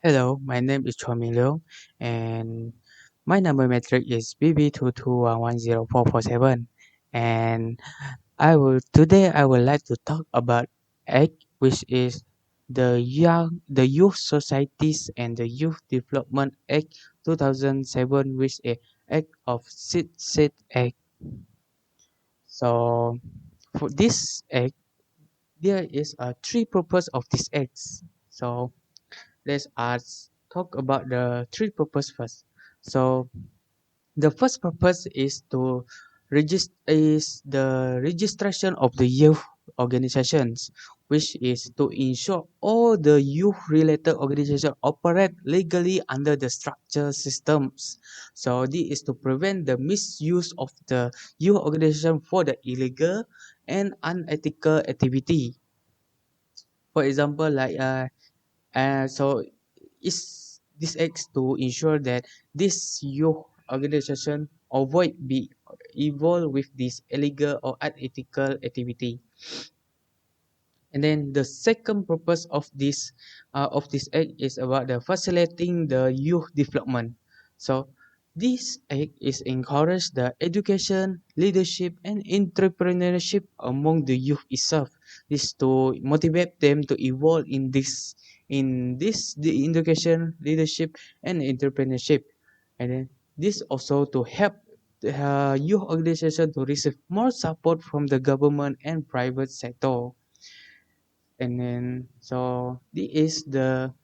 Hello, my name is Chua Min and my number metric is BB221104447. And I would like to talk about egg, which is the Youth Societies and the Youth Development Act 2007, which is Act of Seed Egg. So for this act, there is a three purpose of this act. So let us talk about the three purpose first. So the first purpose is to the registration of the youth organizations, which is to ensure all the youth related organizations operate legally under the structure systems. So this is to prevent the misuse of the youth organization for the illegal and unethical activity. For example, so is this acts to ensure that this youth organization avoid be involved with this illegal or unethical activity. And then the second purpose of this act is about the facilitating the youth development. So this act is encourage the education, leadership, and entrepreneurship among the youth itself. This to motivate them to evolve in this the education, leadership, and entrepreneurship. And then this also to help the youth organization to receive more support from the government and private sector. And then so this is the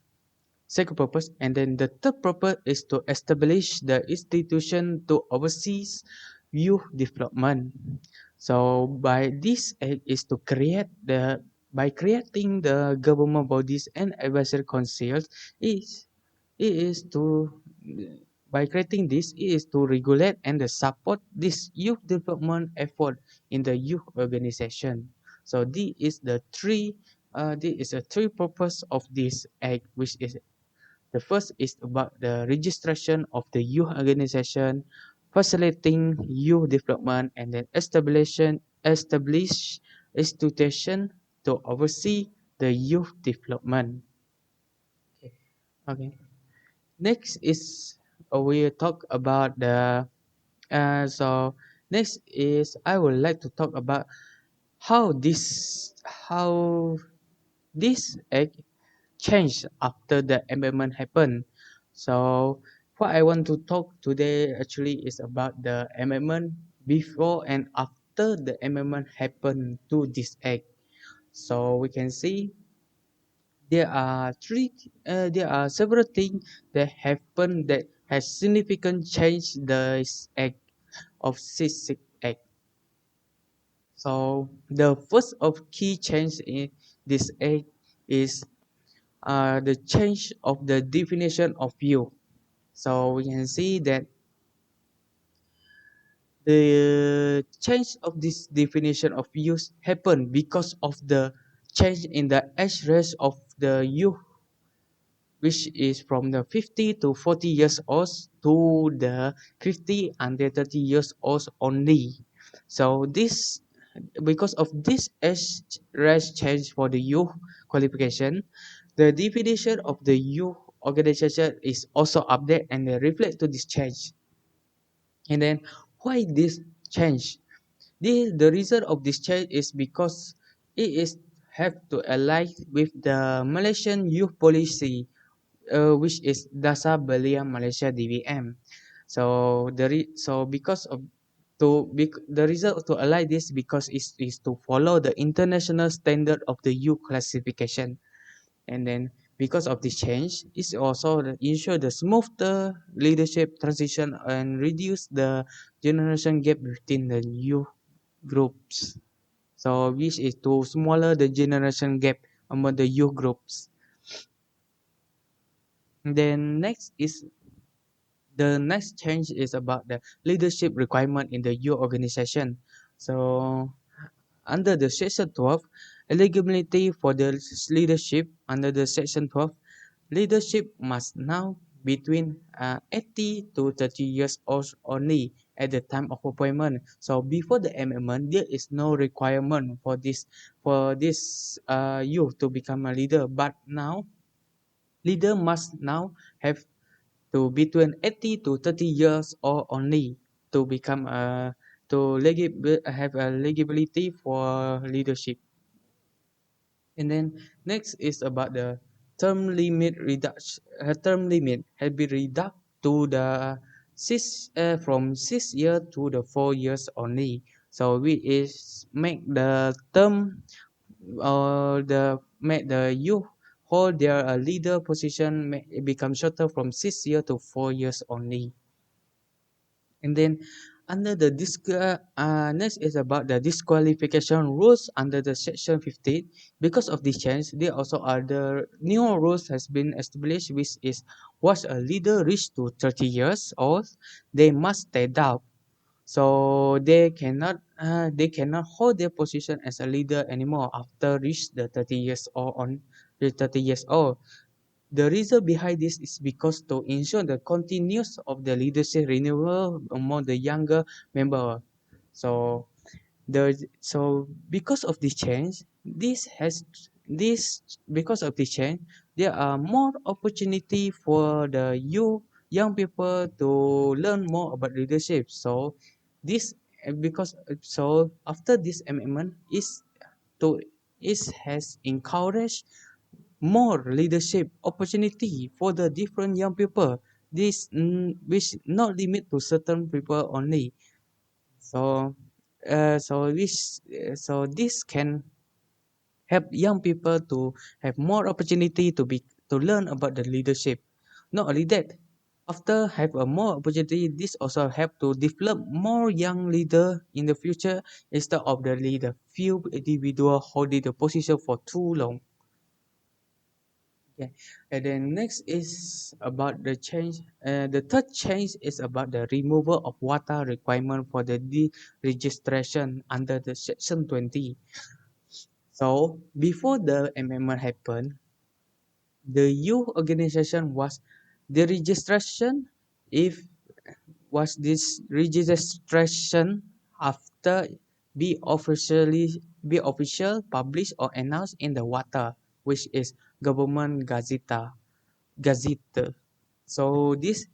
second purpose. And then the third purpose is to establish the institution to oversee youth development. So by this act is to create the by creating the government bodies and advisory councils is it is to by creating this it is to regulate and support this youth development effort in the youth organization. So this is a three purpose of this act, which is the first is about the registration of the youth organization, facilitating youth development, and then establish institution to oversee the youth development. Okay. Next is we talk about the so next is I would like to talk about how this act changed after the amendment happened. So what I want to talk today actually is about the amendment before and after the amendment happened to this act. So we can see there are several things that happen that has significant change the act of Six Act. So the first of key change in this act is the change of the definition of youth. So we can see that the change of this definition of youth happened because of the change in the age range of the youth, which is from the 50 to 40 years old to the 50 and the 30 years old only. So this because of this age range change for the youth qualification, the definition of the youth organization is also updated and reflect to this change. And then why this change? The reason of this change is because it is have to align with the Malaysian youth policy, which is Dasar Belia Malaysia DBM. So because of the reason to align this because is to follow the international standard of the youth classification. And then because of this change is also ensure the smoother leadership transition and reduce the generation gap within the youth groups. So which is to smaller the generation gap among the youth groups. Then the next change is about the leadership requirement in the youth organization. So under the section 12, eligibility for the leadership under the section 12, leadership must now between 80 to 30 years old only at the time of appointment. So before the amendment, there is no requirement for this youth to become a leader. But now Leader must now have to between 80 to 30 years or only to become a have a legibility for leadership. And then next is about the term limit reduction. Term limit has been reduced to the from 6 years to the 4 years only. So we is make the term the make the youth hold their leader position become shorter from 6 years to 4 years only. And then under the next is about the disqualification rules under the section 15. Because of this change, there also are the new rules has been established, which is once a leader reach to 30 years old, they must stay down. So they cannot hold their position as a leader anymore after reach the 30 years old on the 30 years old. The reason behind this is because to ensure the continuous of the leadership renewal among the younger member. So because of this change, this because of this change, there are more opportunity for the young people to learn more about leadership. So this because so after this amendment to is has encouraged more leadership opportunity for the different young people. This which not limit to certain people only. So, so this can help young people to have more opportunity to learn about the leadership. Not only that, after have a more opportunity, this also help to develop more young leader in the future instead of the leader few individual holding the position for too long. Okay, and then next is about the change. The third change is about the removal of water requirement for the deregistration under the section 20. So before the amendment happened, the youth organization was the registration if was this registration after be official published or announced in the water, which is government gazette. So this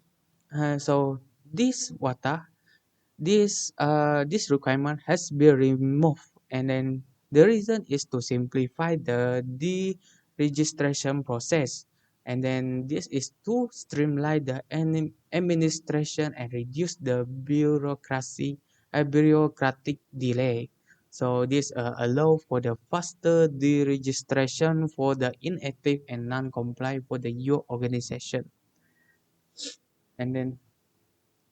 water this requirement has been removed, and then the reason is to simplify the deregistration process, and then this is to streamline the administration and reduce the bureaucratic delay. So this allow for the faster deregistration for the inactive and non-compliant for the youth organization. And then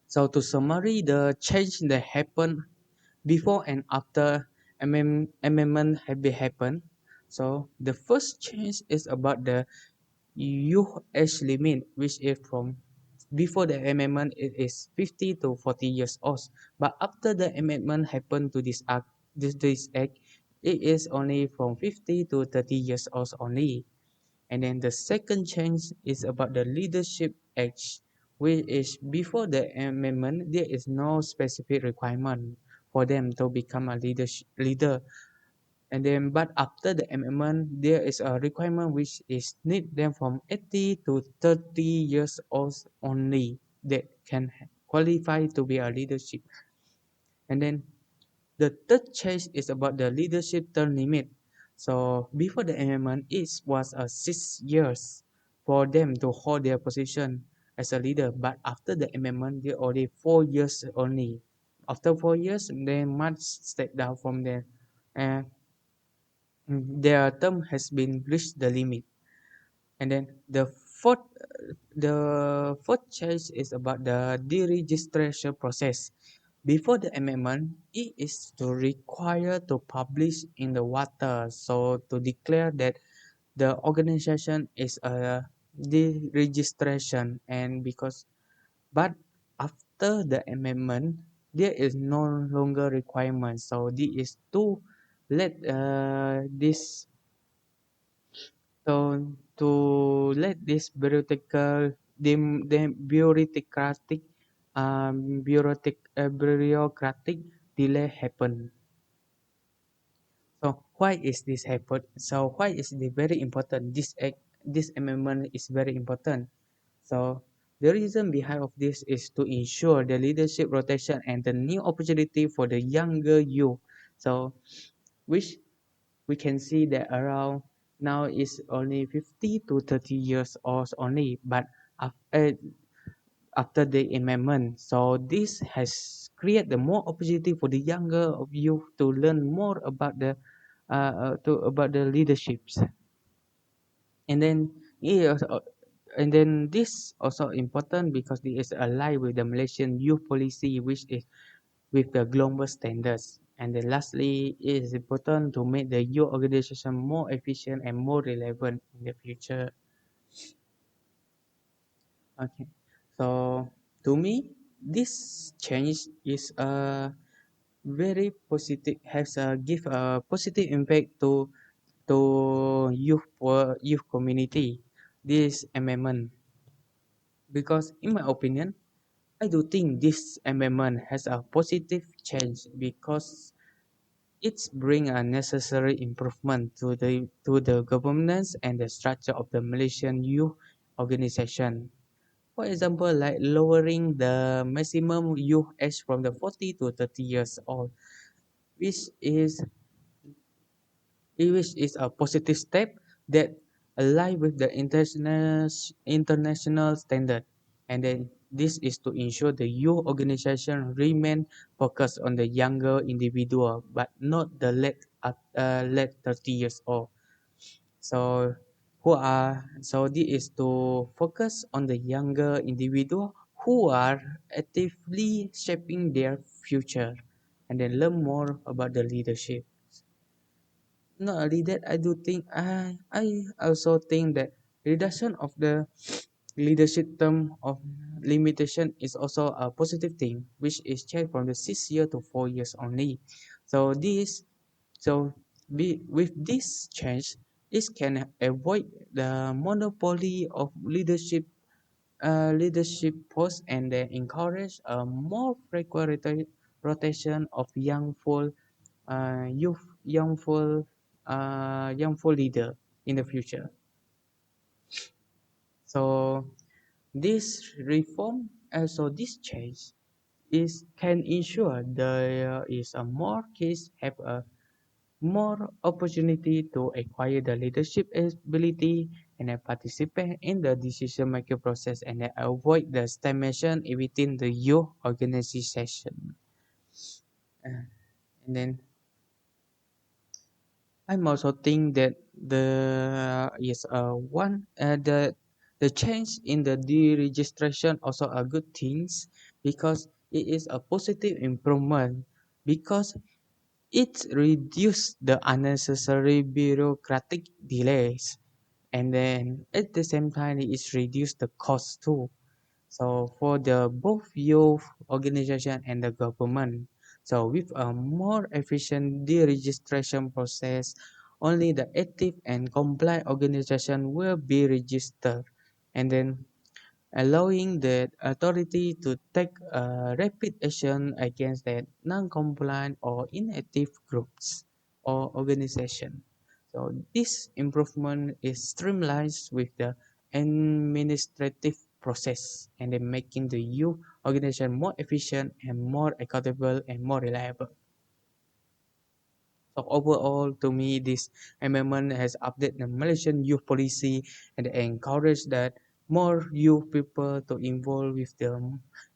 so to summary the change that happened before and after amendment have been happened. So the first change is about the youth age limit, which is from before the amendment it is 50 to 40 years old. But after the amendment happened to this act, it is only from 50 to 30 years old only. And then the second change is about the leadership age, which is before the amendment, there is no specific requirement for them to become a leader. And then, but after the amendment, there is a requirement which is need them from 80 to 30 years old only that can qualify to be a leadership. And then the third change is about the leadership term limit. So before the amendment, it was 6 years for them to hold their position as a leader. But after the amendment, they only 4 years only. After 4 years, they must step down from there. And their term has been reached the limit. And then the fourth change is about the deregistration process. Before the amendment, it is to require to publish in the water, so to declare that the organization is a deregistration, and because but after the amendment, there is no longer requirement. So this is to let to let this bureaucratic bureaucratic delay happen. So why is this happen? So why is it very important? This act this amendment is very important. So the reason behind of this is to ensure the leadership rotation and the new opportunity for the younger youth. So which we can see that around now is only 50 to 30 years old only, but after the amendment, so this has created the more opportunity for the younger of youth to learn more about the about the leaderships. And then yeah, and then this also important because it is aligned with the Malaysian youth policy, which is with the global standards. And then lastly, it is important to make the youth organization more efficient and more relevant in the future. Okay, so to me, this change is a very positive, has a give a positive impact to youth community. This amendment, because in my opinion, I do think this amendment has a positive change because it's bring a necessary improvement to the governance and the structure of the Malaysian youth organization. For example, like lowering the maximum youth age from the 40 to 30 years old, which is which is a positive step that align with the international standard. And then this is to ensure the youth organization remain focused on the younger individual, but not the late 30 years old. So this is to focus on the younger individual who are actively shaping their future, and then learn more about the leadership. Not only that, I do think I also think that reduction of the leadership term of limitation is also a positive thing, which is changed from the 6 year to 4 years only. So this so with this change, it can avoid the monopoly of leadership posts and then encourage a more frequent rotation of youth young full leader in the future. So this reform, also this change, is can ensure there is a more kids have a more opportunity to acquire the leadership ability and then participate in the decision making process and then avoid the stagnation within the youth organization. And then I'm also think that the is one the change in the deregistration also a good things because it is a positive improvement because it reduce the unnecessary bureaucratic delays, and then at the same time it reduce the cost too. So for the both youth organization and the government, so with a more efficient deregistration process, only the active and compliant organization will be registered, and then allowing the authority to take rapid action against the non-compliant or inactive groups or organization. So this improvement is streamlined with the administrative process and then making the youth organization more efficient and more accountable and more reliable. So overall, to me, this amendment has updated the Malaysian youth policy and encouraged that more youth people to involve with the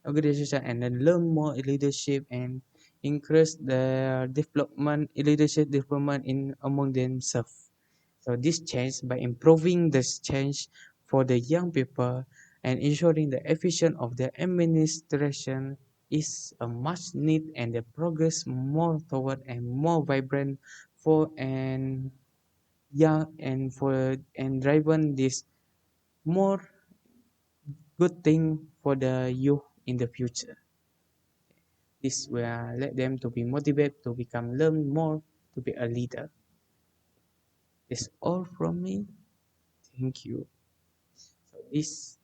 organization and then learn more leadership and increase their leadership development in among themselves. So this change by improving this change for the young people and ensuring the efficient of the administration is a much need and the progress more toward and more vibrant for and young and for and driven this more good thing for the youth in the future. This will let them to be motivated to become learn more to be a leader. That's all from me. Thank you. So this